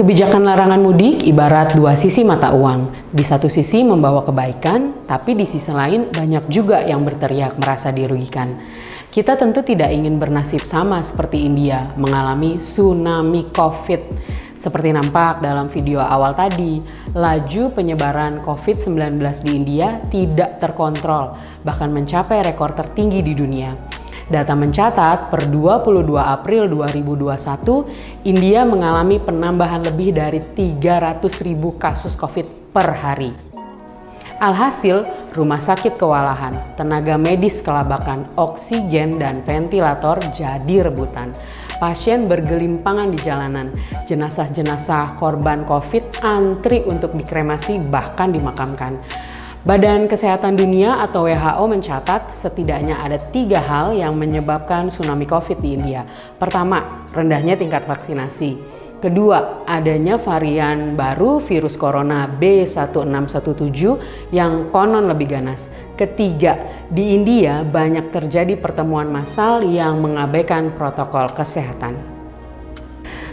Kebijakan larangan mudik ibarat dua sisi mata uang. Di satu sisi membawa kebaikan, tapi di sisi lain banyak juga yang berteriak merasa dirugikan. Kita tentu tidak ingin bernasib sama seperti India, mengalami tsunami COVID. Seperti nampak dalam video awal tadi, laju penyebaran COVID-19 di India tidak terkontrol, bahkan mencapai rekor tertinggi di dunia. Data mencatat per 22 April 2021, India mengalami penambahan lebih dari 300.000 kasus COVID per hari. Alhasil, rumah sakit kewalahan, tenaga medis kelabakan, oksigen dan ventilator jadi rebutan. Pasien bergelimpangan di jalanan, jenazah-jenazah korban COVID antri untuk dikremasi bahkan dimakamkan. Badan Kesehatan Dunia atau WHO mencatat setidaknya ada 3 hal yang menyebabkan tsunami COVID di India. Pertama, rendahnya tingkat vaksinasi. Kedua, adanya varian baru virus corona B1617 yang konon lebih ganas. Ketiga, di India banyak terjadi pertemuan massal yang mengabaikan protokol kesehatan.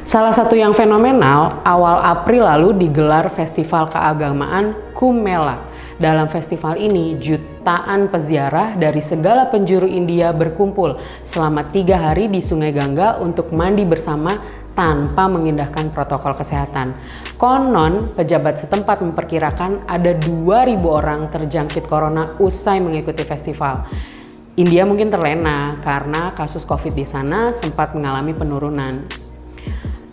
Salah satu yang fenomenal, awal April lalu digelar festival keagamaan Kumbh Mela. Dalam festival ini, jutaan peziarah dari segala penjuru India berkumpul selama 3 hari di Sungai Gangga untuk mandi bersama tanpa mengindahkan protokol kesehatan. Konon, pejabat setempat memperkirakan ada 2.000 orang terjangkit corona usai mengikuti festival. India mungkin terlena karena kasus COVID di sana sempat mengalami penurunan.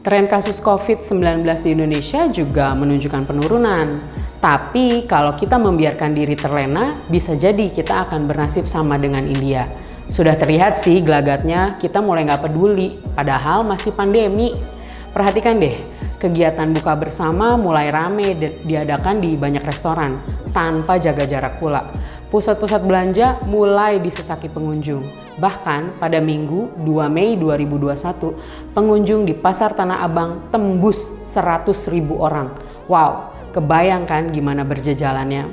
Tren kasus COVID-19 di Indonesia juga menunjukkan penurunan. Tapi kalau kita membiarkan diri terlena, bisa jadi kita akan bernasib sama dengan India. Sudah terlihat sih gelagatnya, kita mulai nggak peduli, padahal masih pandemi. Perhatikan deh, kegiatan buka bersama mulai rame diadakan di banyak restoran, tanpa jaga jarak pula. Pusat-pusat belanja mulai disesaki pengunjung. Bahkan pada Minggu 2 Mei 2021, pengunjung di Pasar Tanah Abang tembus 100.000 orang. Wow, kebayangkan gimana berjejalannya.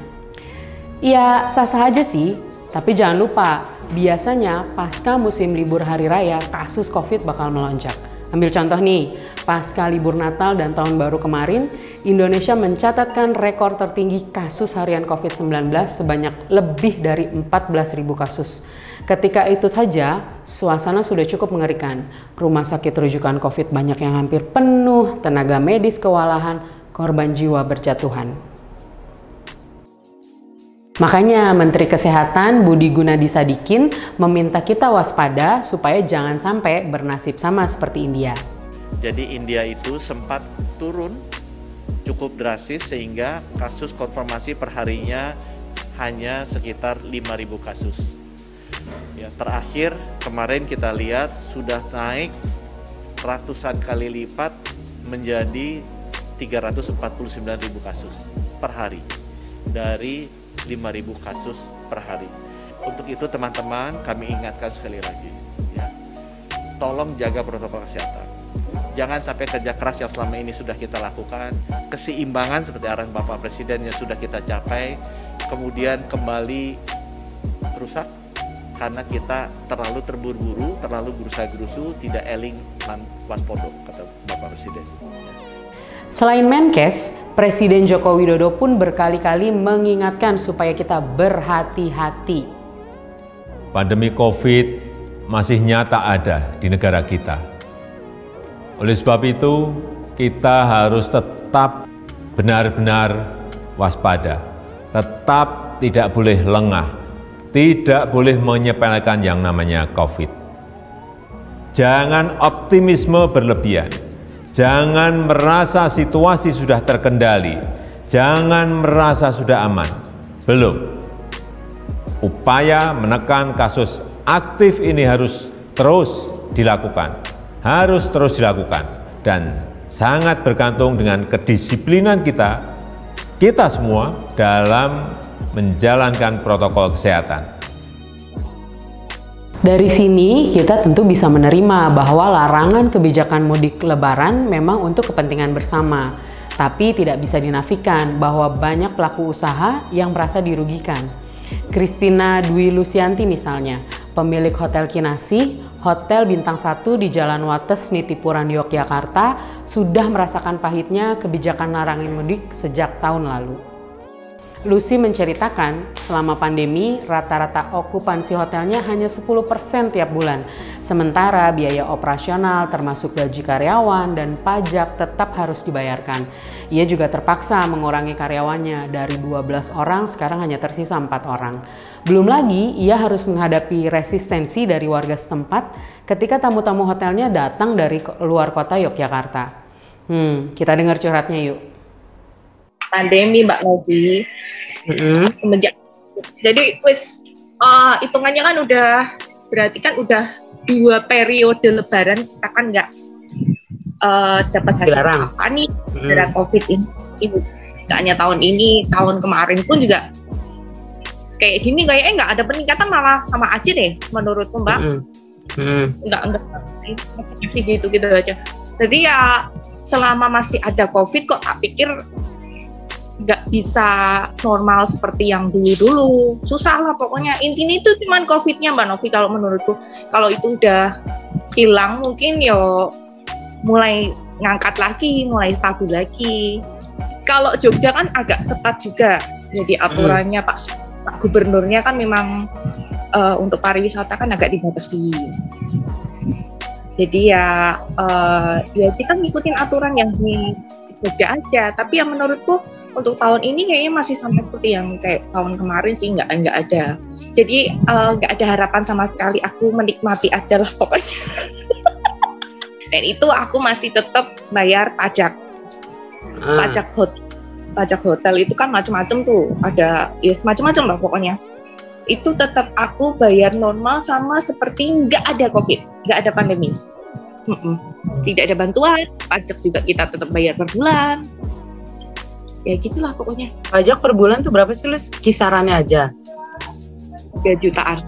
Ya sah-sah aja sih, tapi jangan lupa, biasanya pasca musim libur hari raya, kasus COVID bakal melonjak. Ambil contoh nih, pasca libur Natal dan Tahun Baru kemarin, Indonesia mencatatkan rekor tertinggi kasus harian COVID-19 sebanyak lebih dari 14.000 kasus. Ketika itu saja, suasana sudah cukup mengerikan. Rumah sakit rujukan COVID banyak yang hampir penuh, tenaga medis kewalahan, korban jiwa berjatuhan. Makanya Menteri Kesehatan Budi Gunadi Sadikin meminta kita waspada supaya jangan sampai bernasib sama seperti India. Jadi India itu sempat turun cukup drastis sehingga kasus konfirmasi perharinya hanya sekitar 5.000 kasus. Ya, terakhir kemarin kita lihat sudah naik ratusan kali lipat menjadi 349.000 kasus per hari dari 5.000 kasus per hari. Untuk itu teman-teman, kami ingatkan sekali lagi, ya, tolong jaga protokol kesehatan. Jangan sampai kerja keras yang selama ini sudah kita lakukan, keseimbangan seperti arahan Bapak Presiden yang sudah kita capai, kemudian kembali rusak karena kita terlalu terburu-buru, terlalu gerusa-gerusu, tidak eling waspodo, kata Bapak Presiden. Selain Menkes, Presiden Joko Widodo pun berkali-kali mengingatkan supaya kita berhati-hati. Pandemi COVID masih nyata ada di negara kita. Oleh sebab itu, kita harus tetap benar-benar waspada, tetap tidak boleh lengah, tidak boleh menyepelekan yang namanya COVID. Jangan optimisme berlebihan. Jangan merasa situasi sudah terkendali, jangan merasa sudah aman. Belum. Upaya menekan kasus aktif ini harus terus dilakukan, dan sangat bergantung dengan kedisiplinan kita semua dalam menjalankan protokol kesehatan. Dari sini kita tentu bisa menerima bahwa larangan kebijakan mudik lebaran memang untuk kepentingan bersama. Tapi tidak bisa dinafikan bahwa banyak pelaku usaha yang merasa dirugikan. Christina Dwi Lusianti misalnya, pemilik Hotel Kinasih, Hotel Bintang 1 di Jalan Wates, Nitipuran, Yogyakarta sudah merasakan pahitnya kebijakan larangan mudik sejak tahun lalu. Lucy menceritakan, selama pandemi rata-rata okupansi hotelnya hanya 10% tiap bulan. Sementara biaya operasional termasuk gaji karyawan dan pajak tetap harus dibayarkan. Ia juga terpaksa mengurangi karyawannya dari 12 orang sekarang hanya tersisa 4 orang. Belum lagi ia harus menghadapi resistensi dari warga setempat ketika tamu-tamu hotelnya datang dari luar kota Yogyakarta. Kita dengar curhatnya yuk. Pandemi Mbak Novi, semenjak jadi hitungannya kan berarti kan udah 2 periode lebaran kita kan nggak dapat hasil apa nih dari COVID ini. Nggak hanya tahun ini, tahun kemarin pun juga kayak gini kayaknya nggak ada peningkatan, malah sama aja deh menurutku Mbak. Nggak masih gitu aja. Jadi ya selama masih ada COVID kok tak pikir nggak bisa normal seperti yang dulu-dulu. Susah lah pokoknya. Intinya itu cuman COVID-nya Mbak Novi kalau menurutku. Kalau itu udah hilang mungkin yo mulai ngangkat lagi, mulai stabil lagi. Kalau Jogja kan agak ketat juga. Jadi aturannya Pak Gubernurnya kan memang untuk pariwisata kan agak dibatasi. Jadi ya kita ngikutin aturan yang di Jogja aja. Tapi yang menurutku untuk tahun ini kayaknya masih sama seperti yang kayak tahun kemarin sih, nggak ada. Jadi nggak ada harapan sama sekali. Aku menikmati aja lah pokoknya. Dan itu aku masih tetap bayar pajak. Pajak hotel itu kan macam-macam tuh. Ada macam-macam lah pokoknya. Itu tetap aku bayar normal sama seperti nggak ada COVID, nggak ada pandemi. Tidak ada bantuan, pajak juga kita tetap bayar per bulan. Ya gitulah pokoknya. Pajak per bulan tuh berapa sih, Lus? Kisarannya aja? 3 jutaan.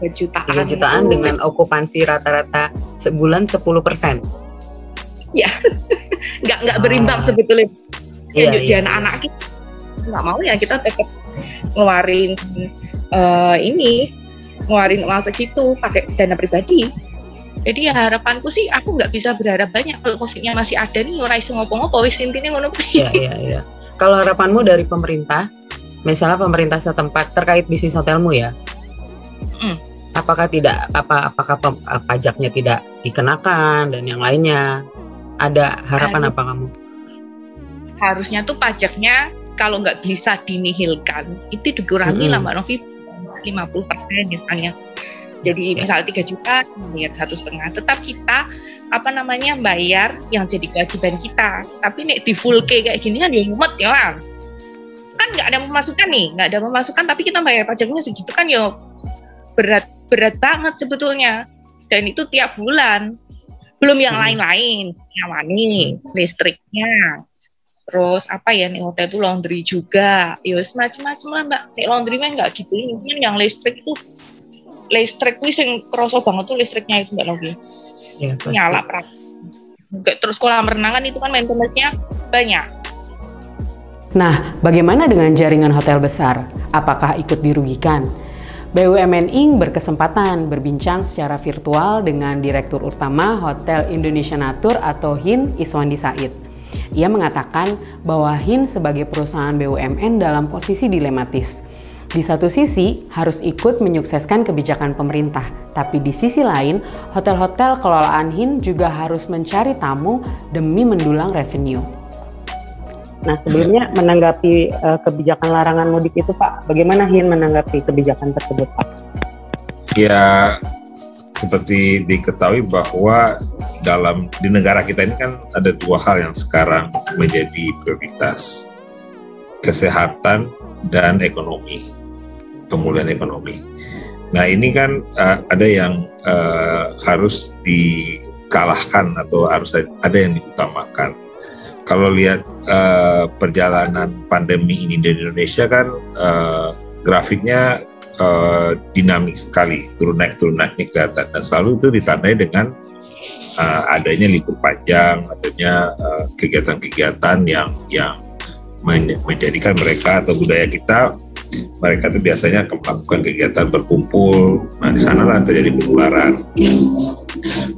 3 jutaan dengan okupansi rata-rata sebulan 10%. Ya, nggak berimbang sebetulnya. Iya. Anak-anak kita nggak mau ya kita tetap ngeluarin ngeluarin uang segitu pakai dana pribadi. Jadi ya harapanku sih aku nggak bisa berharap banyak kalau COVID-nya masih ada nih, ora iso ngopo-ngopo wis intine ngono kuwi. Iya. Kalau harapanmu dari pemerintah, misalnya pemerintah setempat terkait bisnis hotelmu ya. Apakah pajaknya tidak dikenakan dan yang lainnya? Ada harapan apa kamu? Harusnya tuh pajaknya kalau nggak bisa dinihilkan itu dikurangi lah Mbak Novi 50% misalnya. Jadi misalnya 3 juta, bayar 1,5. Tetap kita bayar yang jadi kewajiban kita. Tapi nek di full kayak gini kan ya mumet ya kan. Kan nggak ada pemasukan tapi kita bayar pajaknya segitu kan ya berat banget sebetulnya. Dan itu tiap bulan. Belum yang lain-lain, nyawani, listriknya. Terus nih hotel itu laundry juga. Ya macam-macam lah Mbak. Nek laundry mah nggak gitu. Mungkin yang listrik wis yang kerasa banget tuh listriknya itu Mbak Novi. Ya, nyala terus kolam renang kan itu kan maintenance-nya banyak. Nah, bagaimana dengan jaringan hotel besar? Apakah ikut dirugikan? BUMN Inc. berkesempatan berbincang secara virtual dengan Direktur Utama Hotel Indonesia Natur atau HIN, Iswandi Said. Ia mengatakan bahwa HIN sebagai perusahaan BUMN dalam posisi dilematis. Di satu sisi harus ikut menyukseskan kebijakan pemerintah, tapi di sisi lain hotel-hotel kelolaan HIN juga harus mencari tamu demi mendulang revenue. Nah, sebelumnya menanggapi kebijakan larangan mudik itu Pak, bagaimana HIN menanggapi kebijakan tersebut Pak? Ya, seperti diketahui bahwa di negara kita ini kan ada 2 hal yang sekarang menjadi prioritas, kesehatan dan ekonomi. Pemulihan ekonomi. Nah ini kan ada yang harus dikalahkan atau harus ada yang diutamakan. Kalau lihat perjalanan pandemi ini di Indonesia kan grafiknya dinamis sekali, turun naik ini kelihatan, dan selalu itu ditandai dengan adanya libur panjang, adanya kegiatan-kegiatan yang menjadikan mereka atau budaya kita mereka tuh biasanya melakukan kegiatan berkumpul. Nah, di sanalah terjadi penularan.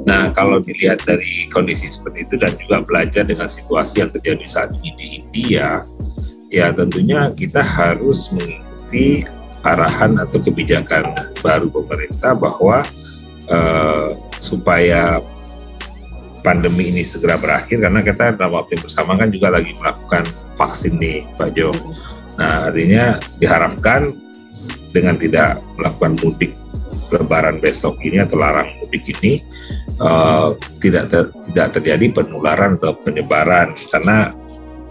Nah, kalau dilihat dari kondisi seperti itu dan juga belajar dengan situasi yang terjadi saat ini di India, ya tentunya kita harus mengikuti arahan atau kebijakan baru pemerintah bahwa supaya pandemi ini segera berakhir, karena kita dalam waktu yang bersama kan juga lagi melakukan vaksin nih, Pak Jo. Nah, artinya diharapkan dengan tidak melakukan mudik Lebaran besok ini atau larang mudik ini tidak terjadi penularan atau penyebaran, karena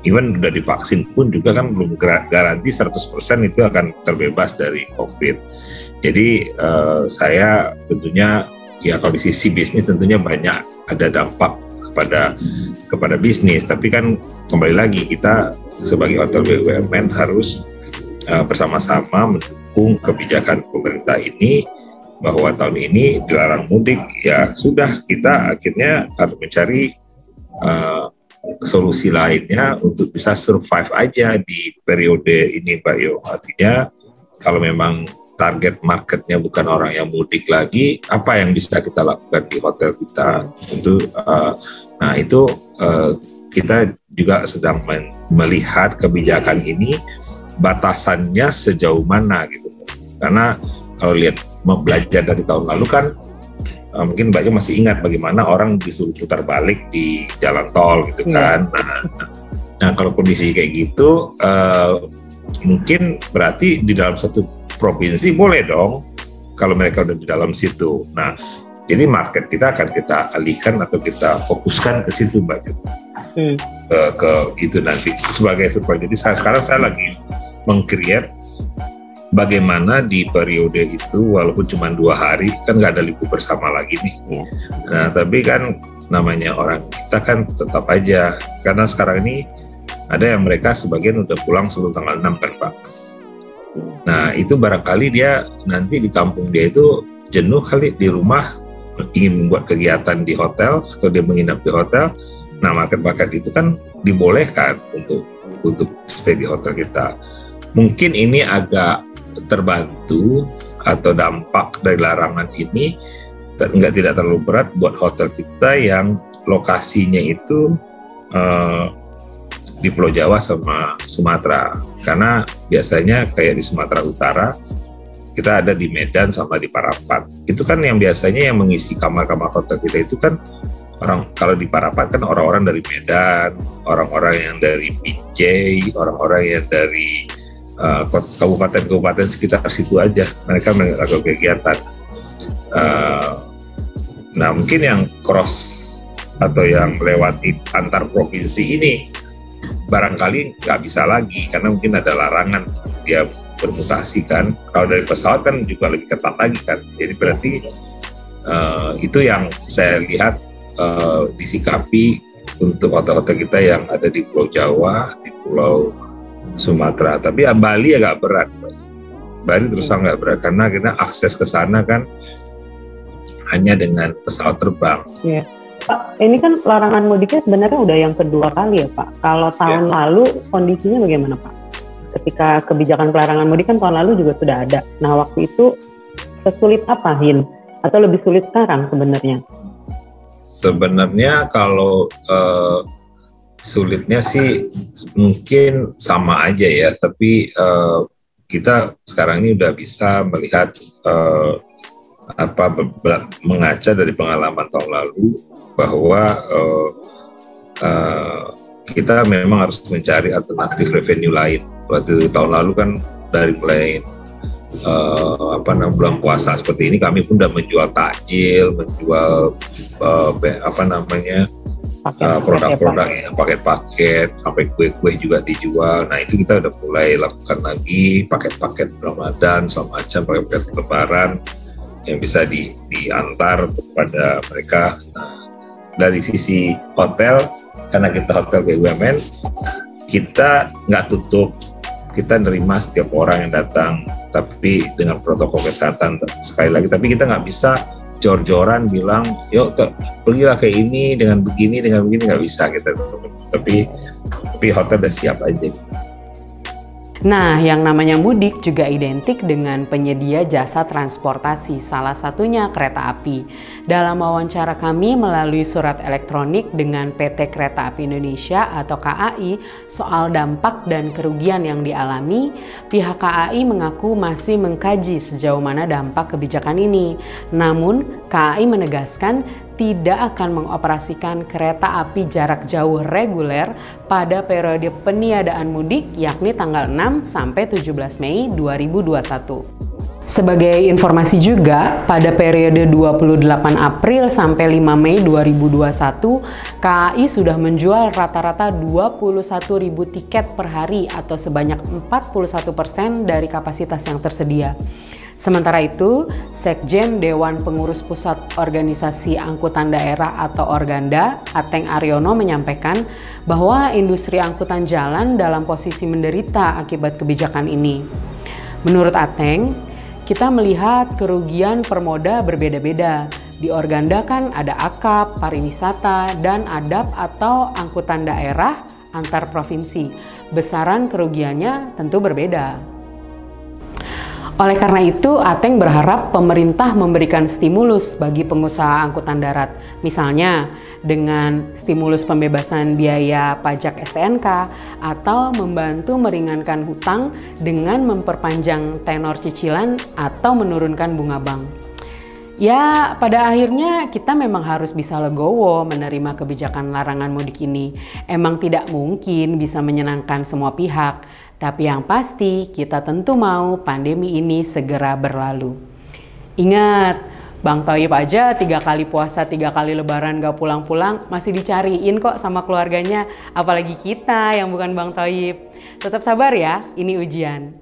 even sudah divaksin pun juga kan belum garansi 100% itu akan terbebas dari COVID. Jadi saya tentunya ya kalau di sisi bisnis tentunya banyak ada dampak kepada bisnis, tapi kan kembali lagi kita sebagai hotel BUMN harus bersama-sama mendukung kebijakan pemerintah ini bahwa tahun ini dilarang mudik. Ya sudah, kita akhirnya harus mencari solusi lainnya untuk bisa survive aja di periode ini, Pak Yo. Artinya kalau memang target marketnya bukan orang yang mudik lagi, apa yang bisa kita lakukan di hotel kita? Tentu, nah itu kita juga sedang melihat kebijakan ini batasannya sejauh mana gitu. Karena kalau lihat belajar dari tahun lalu kan mungkin Mbak Jo masih ingat bagaimana orang disuruh putar balik di jalan tol gitu kan. Nah kalau kondisi kayak gitu mungkin berarti di dalam satu provinsi boleh dong kalau mereka udah di dalam situ. Nah jadi market kita akan kita alihkan atau kita fokuskan ke situ, Mbak Jo. Ke itu nanti sebagai supply. Jadi sekarang saya lagi meng-create bagaimana di periode itu walaupun cuma 2 hari kan nggak ada libur bersama lagi nih. Nah tapi kan namanya orang kita kan tetap aja, karena sekarang ini ada yang mereka sebagian udah pulang sebelum tanggal 6 kan Pak. Nah itu barangkali dia nanti di kampung dia itu jenuh kali di rumah, ingin membuat kegiatan di hotel atau dia menginap di hotel. Nah market-market itu kan dibolehkan untuk stay di hotel kita. Mungkin ini agak terbantu atau dampak dari larangan ini tidak terlalu berat buat hotel kita yang lokasinya itu di Pulau Jawa sama Sumatera, karena biasanya kayak di Sumatera Utara kita ada di Medan sama di Parapat. Itu kan yang biasanya yang mengisi kamar-kamar hotel kita itu kan kalau di Parapat kan orang-orang dari Medan, orang-orang yang dari Binjai, orang-orang yang dari kabupaten-kabupaten sekitar situ aja, mereka melakukan kegiatan. Nah mungkin yang cross atau yang melewati antar provinsi ini barangkali nggak bisa lagi karena mungkin ada larangan dia bermutasi kan. Kalau dari pesawat kan juga lebih ketat lagi kan. Jadi berarti itu yang saya lihat disikapi untuk hotel-hotel kita yang ada di Pulau Jawa, di Pulau Sumatera. Tapi Bali agak berat. Bali terus sangat berat karena kita akses ke sana kan hanya dengan pesawat terbang. Ya. Pak, ini kan larangan mudiknya sebenarnya udah yang kedua kali ya Pak. Kalau tahun lalu kondisinya bagaimana Pak? Ketika kebijakan pelarangan mudik kan tahun lalu juga sudah ada. Nah waktu itu sesulit apa Hin? Atau lebih sulit sekarang sebenarnya? Sebenarnya kalau sulitnya sih mungkin sama aja ya, tapi kita sekarang ini udah bisa melihat mengaca dari pengalaman tahun lalu bahwa kita memang harus mencari alternatif revenue lain. Waktu tahun lalu kan dari mulai bulan puasa seperti ini kami pun udah menjual takjil, menjual produk-produk paket-paket, sampai kue-kue juga dijual. Nah itu kita udah mulai lakukan lagi paket-paket Ramadan sama macam, paket-paket Lebaran yang bisa diantar kepada mereka. Nah, dari sisi hotel, karena kita hotel BUMN, kita nggak tutup, kita nerima setiap orang yang datang, tapi dengan protokol kesehatan sekali lagi. Tapi kita nggak bisa jor-joran bilang, yuk pergilah kayak ini dengan begini nggak bisa kita. Tapi hotel udah siap aja. Nah, yang namanya mudik juga identik dengan penyedia jasa transportasi, salah satunya kereta api. Dalam wawancara kami melalui surat elektronik dengan PT Kereta Api Indonesia atau KAI soal dampak dan kerugian yang dialami, pihak KAI mengaku masih mengkaji sejauh mana dampak kebijakan ini. Namun, KAI menegaskan tidak akan mengoperasikan kereta api jarak jauh reguler pada periode peniadaan mudik yakni tanggal 6 sampai 17 Mei 2021. Sebagai informasi juga, pada periode 28 April sampai 5 Mei 2021, KAI sudah menjual rata-rata 21.000 tiket per hari atau sebanyak 41% dari kapasitas yang tersedia. Sementara itu, Sekjen Dewan Pengurus Pusat Organisasi Angkutan Daerah atau Organda, Ateng Aryono menyampaikan bahwa industri angkutan jalan dalam posisi menderita akibat kebijakan ini. Menurut Ateng, kita melihat kerugian per moda berbeda-beda. Di Organda kan ada akap, pariwisata, dan adap atau angkutan daerah antar provinsi. Besaran kerugiannya tentu berbeda. Oleh karena itu, Ateng berharap pemerintah memberikan stimulus bagi pengusaha angkutan darat. Misalnya, dengan stimulus pembebasan biaya pajak STNK atau membantu meringankan hutang dengan memperpanjang tenor cicilan atau menurunkan bunga bank. Ya, pada akhirnya kita memang harus bisa legowo menerima kebijakan larangan mudik ini. Emang tidak mungkin bisa menyenangkan semua pihak, tapi yang pasti kita tentu mau pandemi ini segera berlalu. Ingat, Bang Thoyib aja 3 kali puasa, 3 kali lebaran gak pulang-pulang masih dicariin kok sama keluarganya, apalagi kita yang bukan Bang Thoyib. Tetap sabar ya, ini ujian.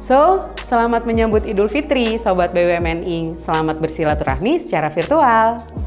So, selamat menyambut Idul Fitri, Sobat BUMN Inc. Selamat bersilaturahmi secara virtual.